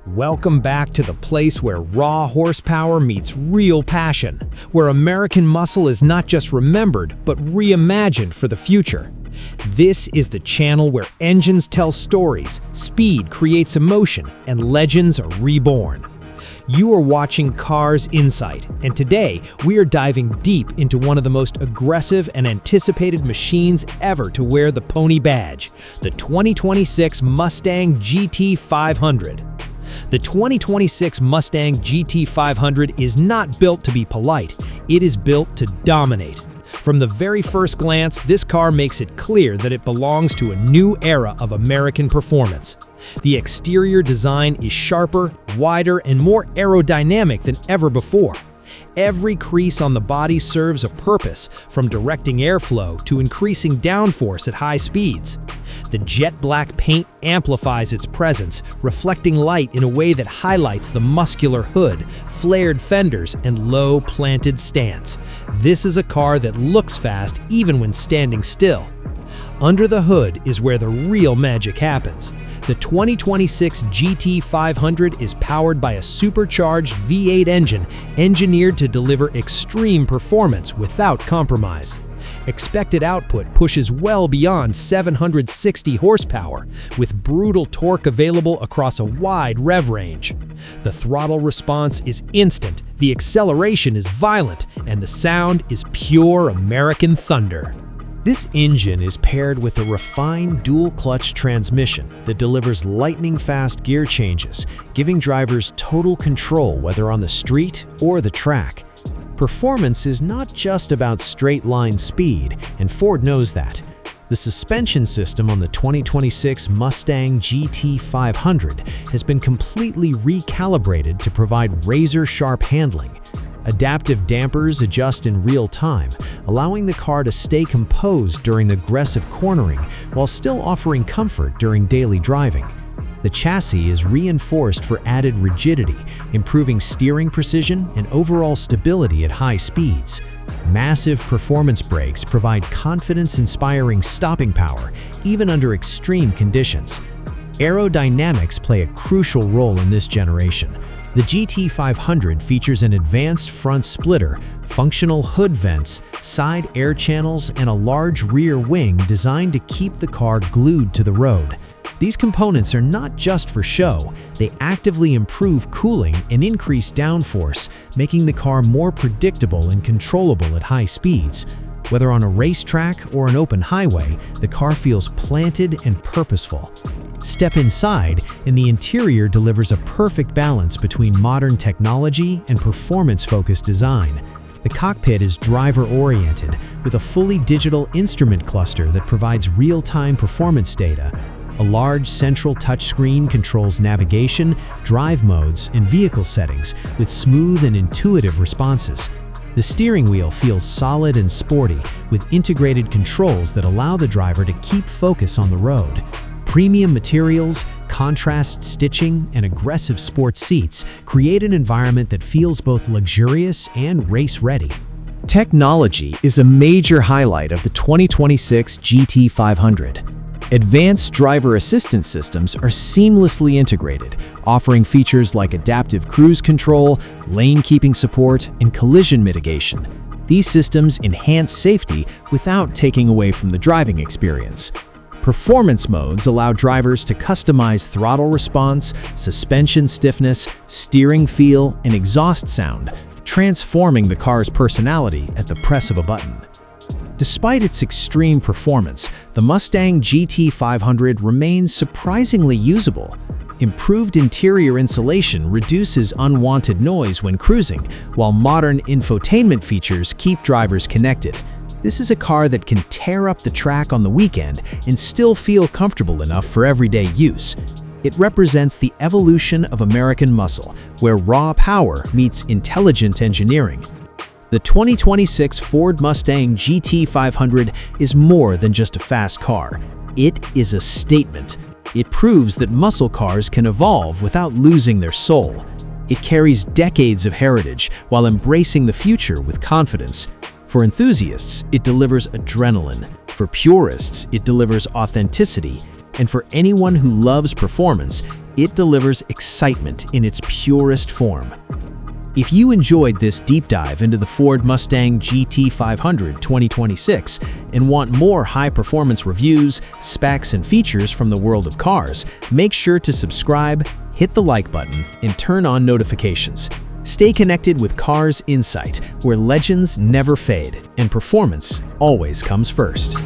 Welcome back to the place where raw horsepower meets real passion, where American muscle is not just remembered, but reimagined for the future. This is the channel where engines tell stories, speed creates emotion, and legends are reborn. You are watching Cars Insight, and today we are diving deep into one of the most aggressive and anticipated machines ever to wear the pony badge, the 2026 Mustang GT500. The 2026 Mustang GT500 is not built to be polite, it is built to dominate. From the very first glance, this car makes it clear that it belongs to a new era of American performance. The exterior design is sharper, wider, and more aerodynamic than ever before. Every crease on the body serves a purpose, from directing airflow to increasing downforce at high speeds. The jet black paint amplifies its presence, reflecting light in a way that highlights the muscular hood, flared fenders, and low planted stance. This is a car that looks fast even when standing still. Under the hood is where the real magic happens. The 2026 GT500 is powered by a supercharged V8 engine engineered to deliver extreme performance without compromise. Expected output pushes well beyond 760 horsepower, with brutal torque available across a wide rev range. The throttle response is instant, the acceleration is violent, and the sound is pure American thunder. This engine is paired with a refined dual-clutch transmission that delivers lightning-fast gear changes, giving drivers total control whether on the street or the track. Performance is not just about straight-line speed, and Ford knows that. The suspension system on the 2026 Mustang GT500 has been completely recalibrated to provide razor-sharp handling. Adaptive dampers adjust in real time, allowing the car to stay composed during aggressive cornering while still offering comfort during daily driving. The chassis is reinforced for added rigidity, improving steering precision and overall stability at high speeds. Massive performance brakes provide confidence-inspiring stopping power, even under extreme conditions. Aerodynamics play a crucial role in this generation. The GT500 features an advanced front splitter, functional hood vents, side air channels, and a large rear wing designed to keep the car glued to the road. These components are not just for show, they actively improve cooling and increase downforce, making the car more predictable and controllable at high speeds. Whether on a racetrack or an open highway, the car feels planted and purposeful. Step inside, and the interior delivers a perfect balance between modern technology and performance-focused design. The cockpit is driver-oriented, with a fully digital instrument cluster that provides real-time performance data. A large central touchscreen controls navigation, drive modes, and vehicle settings with smooth and intuitive responses. The steering wheel feels solid and sporty, with integrated controls that allow the driver to keep focus on the road. Premium materials, contrast stitching, and aggressive sports seats create an environment that feels both luxurious and race-ready. Technology is a major highlight of the 2026 GT500. Advanced driver assistance systems are seamlessly integrated, offering features like adaptive cruise control, lane keeping support, and collision mitigation. These systems enhance safety without taking away from the driving experience. Performance modes allow drivers to customize throttle response, suspension stiffness, steering feel, and exhaust sound, transforming the car's personality at the press of a button. Despite its extreme performance, the Mustang GT500 remains surprisingly usable. Improved interior insulation reduces unwanted noise when cruising, while modern infotainment features keep drivers connected. This is a car that can tear up the track on the weekend and still feel comfortable enough for everyday use. It represents the evolution of American muscle, where raw power meets intelligent engineering. The 2026 Ford Mustang GT500 is more than just a fast car. It is a statement. It proves that muscle cars can evolve without losing their soul. It carries decades of heritage while embracing the future with confidence. For enthusiasts, it delivers adrenaline. For purists, it delivers authenticity. And for anyone who loves performance, it delivers excitement in its purest form. If you enjoyed this deep dive into the Ford Mustang GT500 2026 and want more high-performance reviews, specs, and features from the world of cars, make sure to subscribe, hit the like button, and turn on notifications. Stay connected with Cars Insight, where legends never fade and performance always comes first.